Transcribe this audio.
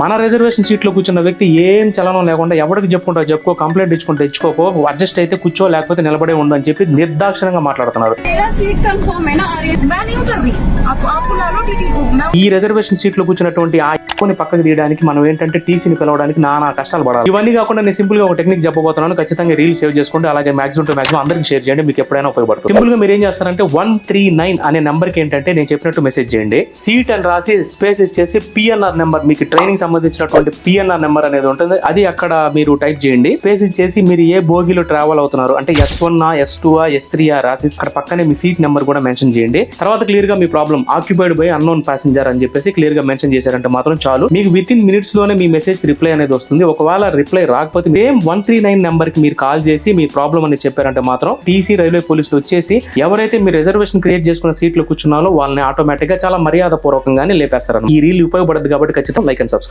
మన reservation seat లో కూర్చున్న వ్యక్తి ఏం చలనం లేకుండా ఎవరికి చెప్పుకో కంప్లైంట్ ఇచ్చుకుంటే ఇచ్చుకోకో అడ్జస్ట్ అయితే కూర్చో లేకపోతే నిలబడే ఉండు అని చెప్పి నిర్దాక్షిణంగా మాట్లాడుతున్నారు. ఈ రిజర్వేషన్ సీట్ లో కూర్చున్నటువంటి ఆ కొన్ని పక్కకు తీయడానికి మనం ఏంటంటే టీసీని పిలవడానికి నానా కష్టాలు పడాలి. ఇవన్నీ కాకుండా నేను సింపుల్ గా ఒక టెక్నిక్ చెప్పబోతున్నాను. ఖచ్చితంగా రీల్ సేవ్ చేసుకోండి, అలాగే మాక్సిమం టు మాక్సిమం అందరికి షేర్ చేయండి, మీకు ఎప్పుడైనా ఉపయోగపడుతుంది. సింపుల్ గా మీరు ఏం చేస్తారంటే 139 అనే నెంబర్ కి ఏంటంటే నేను చెప్పినట్టు మెసేజ్ చేయండి. సీట్ అని రాసి స్పేస్ ఇచ్చేసి పిఎన్ఆర్ నెంబర్, మీకు ట్రైనింగ్ సంబంధించినటువంటి పిఎన్ఆర్ నెంబర్ అనేది ఉంటుంది, అది అక్కడ మీరు టైప్ చేయండి. స్పేస్ ఇచ్చేసి మీరు ఏ బోగిలో ట్రావెల్ అవుతున్నారు అంటే S1 S2 S3 రాసి అక్కడ పక్కనే మీ సీట్ నెంబర్ కూడా మెన్షన్ చేయండి. తర్వాత క్లియర్ గా మీ problem occupied by unknown passenger అని చెప్పేసి క్లియర్ గా మెన్షన్ చేశారంటే మాత్రం చాలు, మీకు విత్ ఇన్ మినిట్స్ లోనే మీ మెసేజ్ రిప్లై అనేది వస్తుంది. ఒకవేళ రిప్లై రాకపోతే సేమ్ 139 నెంబర్ కి మీరు కాల్ చేసి మీ ప్రాబ్లం అని చెప్పారంటే మాత్రం టీసీ రైల్వే పోలీసులు వచ్చేసి ఎవరైతే మీరు రిజర్వేషన్ క్రియేట్ చేసుకున్న సీట్ లో కూర్చున్నారో వాళ్ళని ఆటోమేటిక్ గా చాలా మర్యాద పూర్వకంగానే లేపేస్తారు. ఈ రీల్ ఉపయోగపడదు కాబట్టి ఖచ్చితంగా లైక్ అండ్ సబ్స్క్రైబ్.